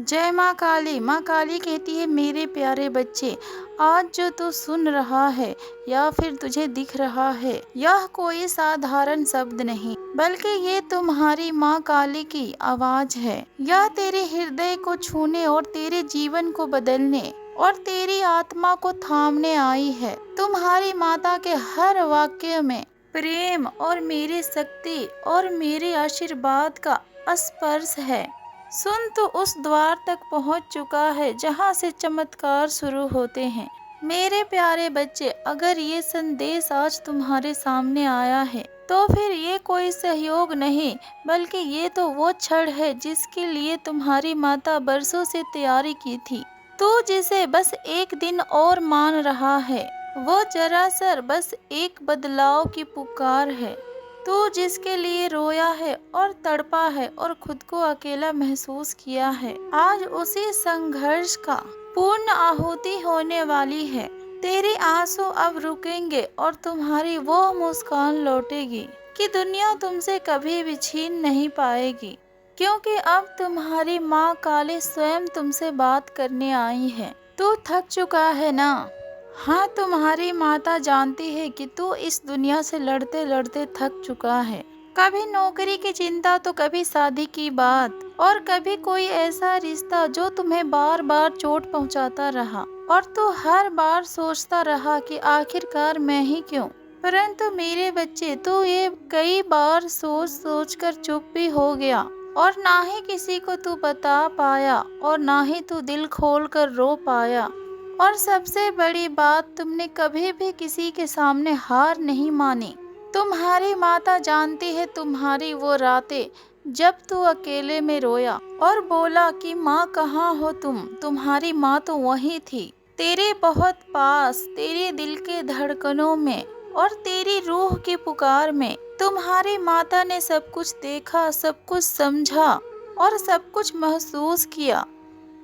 जय माँ काली कहती है, मेरे प्यारे बच्चे, आज जो तू सुन रहा है या फिर तुझे दिख रहा है, यह कोई साधारण शब्द नहीं, बल्कि ये तुम्हारी माँ काली की आवाज है। यह तेरे हृदय को छूने और तेरे जीवन को बदलने और तेरी आत्मा को थामने आई है। तुम्हारी माता के हर वाक्य में प्रेम और मेरी शक्ति और मेरे आशीर्वाद का स्पर्श है। सुन, तो उस द्वार तक पहुंच चुका है जहां से चमत्कार शुरू होते हैं। मेरे प्यारे बच्चे, अगर ये संदेश आज तुम्हारे सामने आया है तो फिर ये कोई सहयोग नहीं, बल्कि ये तो वो क्षण है जिसके लिए तुम्हारी माता बरसों से तैयारी की थी। तू जिसे बस एक दिन और मान रहा है, वो जरा सर बस एक बदलाव की पुकार है। तू जिसके लिए रोया है और तड़पा है और खुद को अकेला महसूस किया है, आज उसी संघर्ष का पूर्ण आहुति होने वाली है। तेरे आंसू अब रुकेंगे और तुम्हारी वो मुस्कान लौटेगी कि दुनिया तुमसे कभी भी छीन नहीं पाएगी, क्योंकि अब तुम्हारी माँ काली स्वयं तुमसे बात करने आई है। तू थक चुका है ना? हाँ, तुम्हारी माता जानती है कि तू इस दुनिया से लड़ते लड़ते थक चुका है। कभी नौकरी की चिंता, तो कभी शादी की बात, और कभी कोई ऐसा रिश्ता जो तुम्हें बार बार चोट पहुंचाता रहा, और तू हर बार सोचता रहा कि आखिरकार मैं ही क्यों। परंतु मेरे बच्चे, तू ये कई बार सोच सोच कर चुप भी हो गया, और ना ही किसी को तू बता पाया और ना ही तू दिल खोल कर रो पाया। और सबसे बड़ी बात, तुमने कभी भी किसी के सामने हार नहीं मानी। तुम्हारी माता जानती है तुम्हारी वो रातें जब तू अकेले में रोया और बोला कि माँ कहाँ हो तुम। तुम्हारी माँ तो वहीं थी, तेरे बहुत पास, तेरे दिल के धड़कनों में और तेरी रूह की पुकार में। तुम्हारी माता ने सब कुछ देखा, सब कुछ समझा और सब कुछ महसूस किया।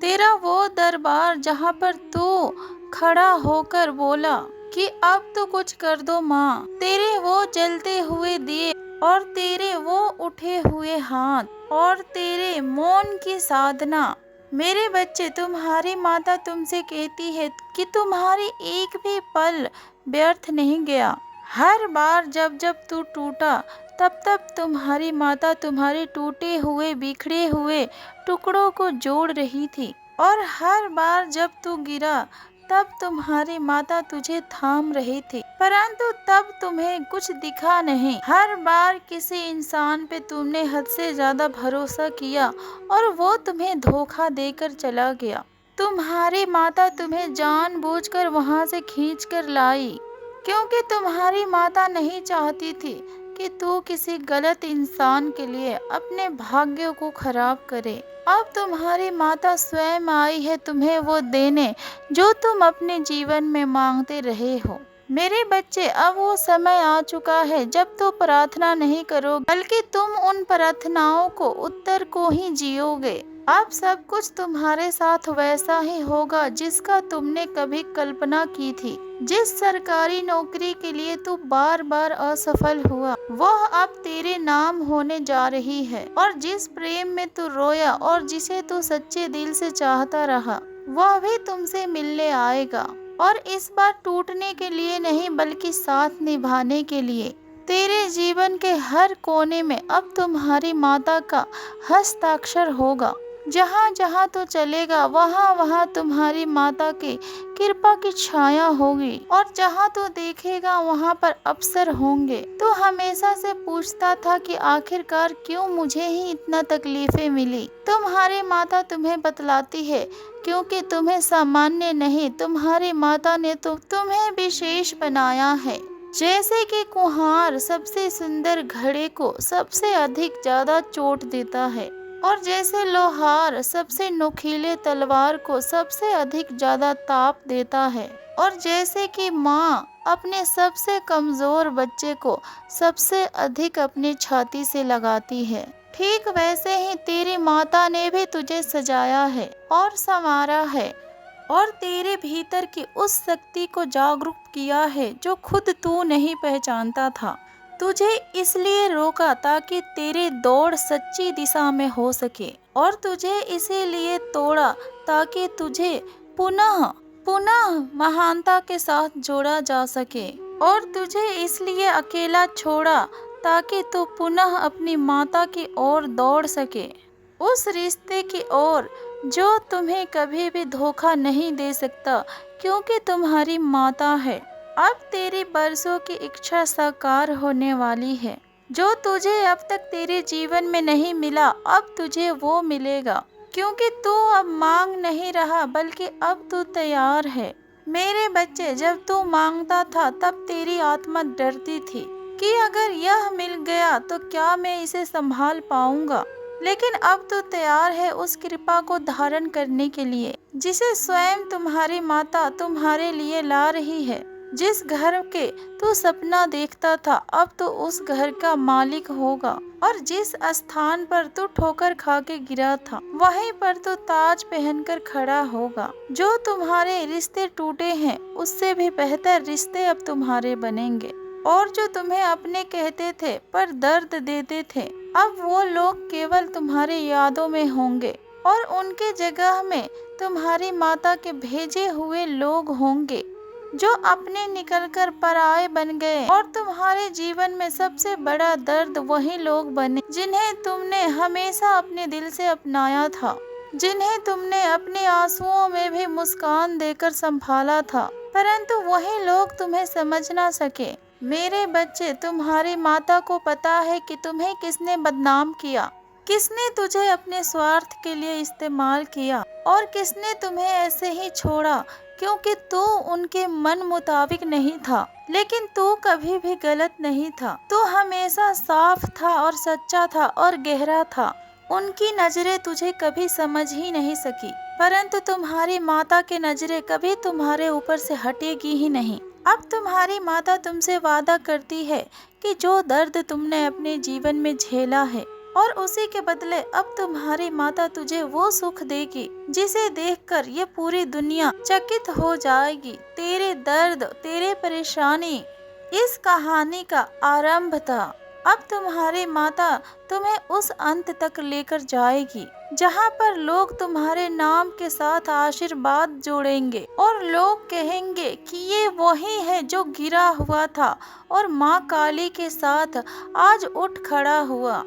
तेरा वो दरबार जहाँ पर तू खड़ा होकर बोला कि अब तो कुछ कर दो माँ। तेरे वो जलते हुए दिए और तेरे वो उठे हुए हाथ और तेरे मौन की साधना। मेरे बच्चे, तुम्हारी माता तुमसे कहती है कि तुम्हारी एक भी पल व्यर्थ नहीं गया। हर बार जब जब तू टूटा, तब तब तुम्हारी माता तुम्हारे टूटे हुए बिखरे हुए टुकड़ों को जोड़ रही थी, और हर बार जब तू गिरा, तब तुम्हारी माता तुझे थाम रही थी, परंतु तब तुम्हें कुछ दिखा नहीं। हर बार किसी इंसान पे तुमने हद से ज्यादा भरोसा किया और वो तुम्हें धोखा देकर चला गया। तुम्हारी माता तुम्हें जानबूझकर वहां से खींच कर लाई, क्योंकि तुम्हारी माता नहीं चाहती थी कि तू किसी गलत इंसान के लिए अपने भाग्य को खराब करे। अब तुम्हारी माता स्वयं आई है तुम्हें वो देने जो तुम अपने जीवन में मांगते रहे हो। मेरे बच्चे, अब वो समय आ चुका है जब तुम प्रार्थना नहीं करोगे, बल्कि तुम उन प्रार्थनाओं को, उत्तर को ही जियोगे। अब सब कुछ तुम्हारे साथ वैसा ही होगा जिसका तुमने कभी कल्पना की थी। जिस सरकारी नौकरी के लिए तू बार बार असफल हुआ, वह अब तेरे नाम होने जा रही है। और जिस प्रेम में तू रोया और जिसे तू सच्चे दिल से चाहता रहा, वह भी तुमसे मिलने आएगा। और इस बार टूटने के लिए नहीं, बल्कि साथ निभाने के लिए। तेरे जीवन के हर कोने में अब तुम्हारी माता का हस्ताक्षर होगा। जहाँ जहाँ तो चलेगा, वहाँ वहाँ तुम्हारी माता की कृपा की छाया होगी, और जहाँ तो देखेगा वहाँ पर अवसर होंगे। तो हमेशा से पूछता था कि आखिरकार क्यों मुझे ही इतना तकलीफें मिली। तुम्हारी माता तुम्हें बतलाती है, क्योंकि तुम्हें सामान्य नहीं, तुम्हारी माता ने तो तुम्हें विशेष बनाया है। जैसे कि कुम्हार सबसे सुंदर घड़े को सबसे अधिक ज्यादा चोट देता है, और जैसे लोहार सबसे नुकीले तलवार को सबसे अधिक ज्यादा ताप देता है, और जैसे कि माँ अपने सबसे कमजोर बच्चे को सबसे अधिक अपनी छाती से लगाती है, ठीक वैसे ही तेरी माता ने भी तुझे सजाया है और संवारा है, और तेरे भीतर की उस शक्ति को जागरूक किया है जो खुद तू नहीं पहचानता था। तुझे इसलिए रोका ताकि तेरी दौड़ सच्ची दिशा में हो सके, और तुझे इसीलिए तोड़ा ताकि तुझे पुनः पुनः महानता के साथ जोड़ा जा सके, और तुझे इसलिए अकेला छोड़ा ताकि तू पुनः अपनी माता की ओर दौड़ सके, उस रिश्ते की ओर जो तुम्हें कभी भी धोखा नहीं दे सकता, क्योंकि तुम्हारी माता है। अब तेरी बरसों की इच्छा साकार होने वाली है। जो तुझे अब तक तेरे जीवन में नहीं मिला, अब तुझे वो मिलेगा, क्योंकि तू अब मांग नहीं रहा बल्कि अब तू तैयार है। मेरे बच्चे, जब तू मांगता था तब तेरी आत्मा डरती थी कि अगर यह मिल गया तो क्या मैं इसे संभाल पाऊंगा, लेकिन अब तू तैयार है उस कृपा को धारण करने के लिए जिसे स्वयं तुम्हारी माता तुम्हारे लिए ला रही है। जिस घर के तू सपना देखता था, अब तो उस घर का मालिक होगा, और जिस स्थान पर तू ठोकर खा के गिरा था, वहीं पर तू ताज पहनकर खड़ा होगा। जो तुम्हारे रिश्ते टूटे हैं, उससे भी बेहतर रिश्ते अब तुम्हारे बनेंगे, और जो तुम्हें अपने कहते थे पर दर्द देते थे, अब वो लोग केवल तुम्हारी यादों में होंगे, और उनके जगह में तुम्हारी माता के भेजे हुए लोग होंगे जो अपने निकलकर पराये बन गए, और तुम्हारे जीवन में सबसे बड़ा दर्द वही लोग बने जिन्हें तुमने हमेशा अपने दिल से अपनाया था, जिन्हें तुमने अपने आंसुओं में भी मुस्कान देकर संभाला था, परंतु वही लोग तुम्हें समझ ना सके। मेरे बच्चे, तुम्हारी माता को पता है कि तुम्हें किसने बदनाम किया, किसने तुझे अपने स्वार्थ के लिए इस्तेमाल किया, और किसने तुम्हें ऐसे ही छोड़ा क्योंकि तू उनके मन मुताबिक नहीं था। लेकिन तू कभी भी गलत नहीं था, तू हमेशा साफ था और सच्चा था और गहरा था। उनकी नजरें तुझे कभी समझ ही नहीं सकी, परंतु तुम्हारी माता की नजरें कभी तुम्हारे ऊपर से हटेगी ही नहीं। अब तुम्हारी माता तुमसे वादा करती है कि जो दर्द तुमने अपने जीवन में झेला है, और उसी के बदले अब तुम्हारी माता तुझे वो सुख देगी जिसे देखकर ये पूरी दुनिया चकित हो जाएगी। तेरे दर्द, तेरे परेशानी इस कहानी का आरंभ था। अब तुम्हारी माता तुम्हें उस अंत तक लेकर जाएगी जहाँ पर लोग तुम्हारे नाम के साथ आशीर्वाद जोड़ेंगे, और लोग कहेंगे कि ये वही है जो गिरा हुआ था और माँ काली के साथ आज उठ खड़ा हुआ।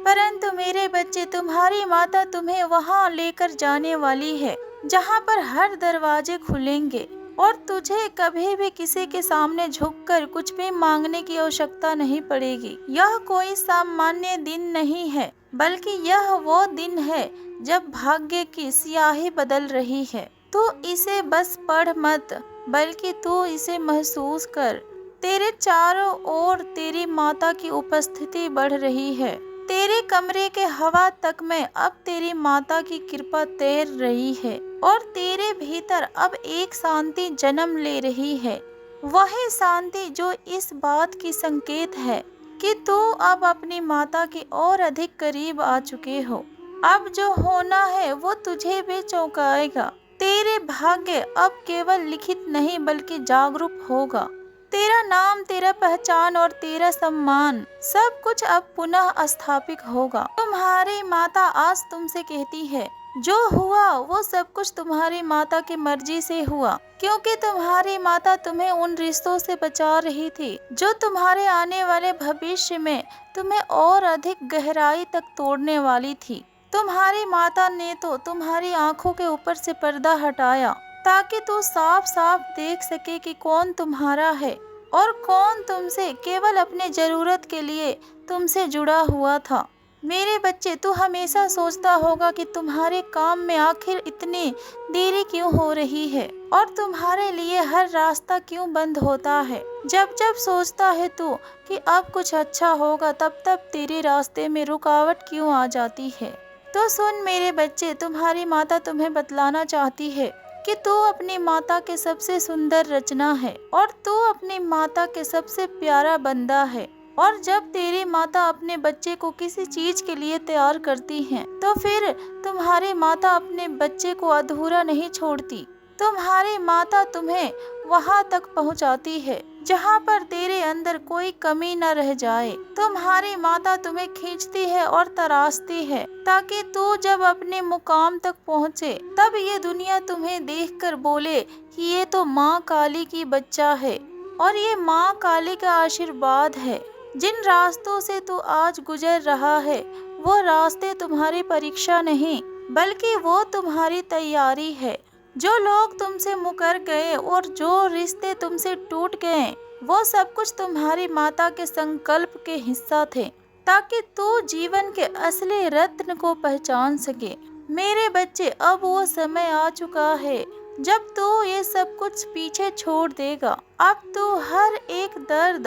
परंतु मेरे बच्चे, तुम्हारी माता तुम्हें वहाँ लेकर जाने वाली है जहाँ पर हर दरवाजे खुलेंगे, और तुझे कभी भी किसी के सामने झुककर कुछ भी मांगने की आवश्यकता नहीं पड़ेगी। यह कोई सामान्य दिन नहीं है, बल्कि यह वो दिन है जब भाग्य की स्याही बदल रही है। तू इसे बस पढ़ मत, बल्कि तू इसे महसूस कर। तेरे चारों ओर तेरी माता की उपस्थिति बढ़ रही है। तेरे कमरे के हवा तक में अब तेरी माता की कृपा तैर रही है, और तेरे भीतर अब एक शांति जन्म ले रही है। वही शांति जो इस बात की संकेत है कि तू अब अपनी माता की और अधिक करीब आ चुके हो। अब जो होना है वो तुझे भी चौंकाएगा। तेरे भाग्य अब केवल लिखित नहीं बल्कि जागरूक होगा। तेरा नाम, तेरा पहचान और तेरा सम्मान सब कुछ अब पुनः स्थापित होगा। तुम्हारी माता आज तुमसे कहती है, जो हुआ वो सब कुछ तुम्हारी माता की मर्जी से हुआ, क्योंकि तुम्हारी माता तुम्हें उन रिश्तों से बचा रही थी जो तुम्हारे आने वाले भविष्य में तुम्हें और अधिक गहराई तक तोड़ने वाली थी। तुम्हारी माता ने तो तुम्हारी आंखों के ऊपर से पर्दा हटाया ताकि तू साफ साफ देख सके कि कौन तुम्हारा है और कौन तुमसे केवल अपने जरूरत के लिए तुमसे जुड़ा हुआ था। मेरे बच्चे, तू हमेशा सोचता होगा कि तुम्हारे काम में आखिर इतनी देरी क्यों हो रही है और तुम्हारे लिए हर रास्ता क्यों बंद होता है। जब जब सोचता है तू कि अब कुछ अच्छा होगा, तब तब तेरे रास्ते में रुकावट क्यों आ जाती है। तो सुन मेरे बच्चे, तुम्हारी माता तुम्हें बतलाना चाहती है कि तू अपनी माता के सबसे सुंदर रचना है और तू अपनी माता के सबसे प्यारा बंदा है। और जब तेरी माता अपने बच्चे को किसी चीज के लिए तैयार करती है, तो फिर तुम्हारी माता अपने बच्चे को अधूरा नहीं छोड़ती। तुम्हारी माता तुम्हें वहां तक पहुंचाती है जहाँ पर तेरे अंदर कोई कमी न रह जाए। तुम्हारी माता तुम्हें खींचती है और तराशती है ताकि तू जब अपने मुकाम तक पहुँचे तब ये दुनिया तुम्हें देखकर बोले कि ये तो माँ काली की बच्चा है और ये माँ काली का आशीर्वाद है। जिन रास्तों से तू आज गुजर रहा है वो रास्ते तुम्हारी परीक्षा नहीं बल्कि वो तुम्हारी तैयारी है। जो लोग तुमसे मुकर गए और जो रिश्ते तुमसे टूट गए वो सब कुछ तुम्हारी माता के संकल्प के हिस्सा थे ताकि तू जीवन के असली रत्न को पहचान सके। मेरे बच्चे, अब वो समय आ चुका है जब तू ये सब कुछ पीछे छोड़ देगा। अब तू हर एक दर्द,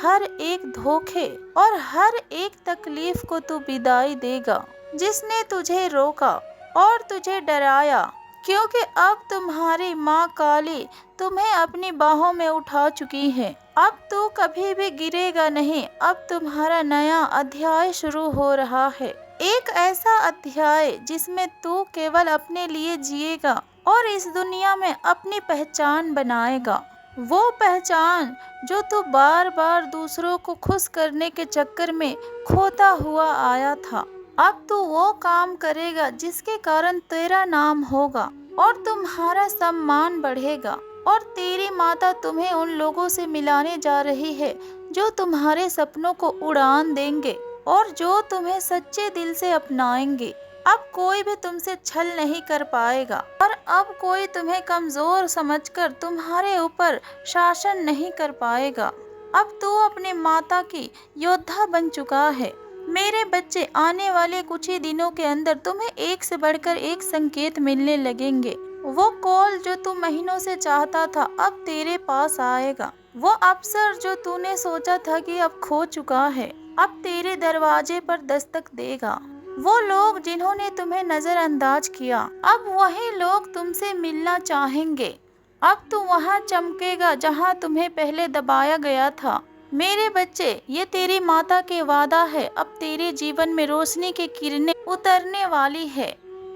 हर एक धोखे और हर एक तकलीफ को तू विदाई देगा जिसने तुझे रोका और तुझे डराया, क्योंकि अब तुम्हारी माँ काली तुम्हें अपनी बाहों में उठा चुकी है। अब तू कभी भी गिरेगा नहीं। अब तुम्हारा नया अध्याय शुरू हो रहा है, एक ऐसा अध्याय जिसमें तू केवल अपने लिए जिएगा और इस दुनिया में अपनी पहचान बनाएगा। वो पहचान जो तू बार बार दूसरों को खुश करने के चक्कर में खोता हुआ आया था। अब तू वो काम करेगा जिसके कारण तेरा नाम होगा और तुम्हारा सम्मान बढ़ेगा और तेरी माता तुम्हें उन लोगों से मिलाने जा रही है जो तुम्हारे सपनों को उड़ान देंगे और जो तुम्हें सच्चे दिल से अपनाएंगे। अब कोई भी तुमसे छल नहीं कर पाएगा और अब कोई तुम्हें कमजोर समझकर तुम्हारे ऊपर शासन नहीं कर पाएगा। अब तू अपने माता की योद्धा बन चुका है। मेरे बच्चे, आने वाले कुछ ही दिनों के अंदर तुम्हें एक से बढ़कर एक संकेत मिलने लगेंगे। वो कॉल जो तू महीनों से चाहता था अब तेरे पास आएगा। वो अवसर जो तूने सोचा था कि अब खो चुका है अब तेरे दरवाजे पर दस्तक देगा। वो लोग जिन्होंने तुम्हें नजरअंदाज किया अब वही लोग तुमसे मिलना चाहेंगे। अब तू वहाँ चमकेगा जहाँ तुम्हें पहले दबाया गया था। मेरे बच्चे, ये तेरी माता के वादा है। अब तेरे जीवन में रोशनी की किरणें उतरने वाली है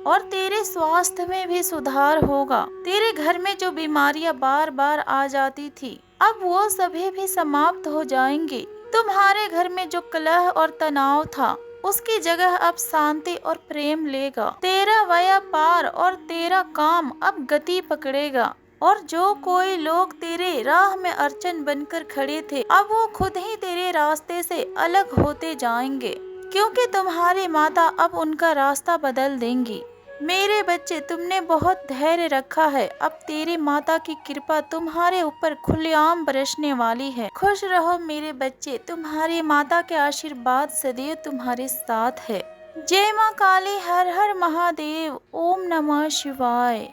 और तेरे स्वास्थ्य में भी सुधार होगा। तेरे घर में जो बीमारियां बार बार आ जाती थी अब वो सभी भी समाप्त हो जाएंगी। तुम्हारे घर में जो कलह और तनाव था उसकी जगह अब शांति और प्रेम लेगा। तेरा व्यापार और तेरा काम अब गति पकड़ेगा और जो कोई लोग तेरे राह में अड़चन बनकर खड़े थे अब वो खुद ही तेरे रास्ते से अलग होते जाएंगे, क्योंकि तुम्हारी माता अब उनका रास्ता बदल देंगी। मेरे बच्चे, तुमने बहुत धैर्य रखा है। अब तेरी माता की कृपा तुम्हारे ऊपर खुलेआम बरसने वाली है। खुश रहो मेरे बच्चे, तुम्हारी माता के आशीर्वाद सदैव तुम्हारे साथ है। जय माँ काली, हर हर महादेव, ओम नमः शिवाय।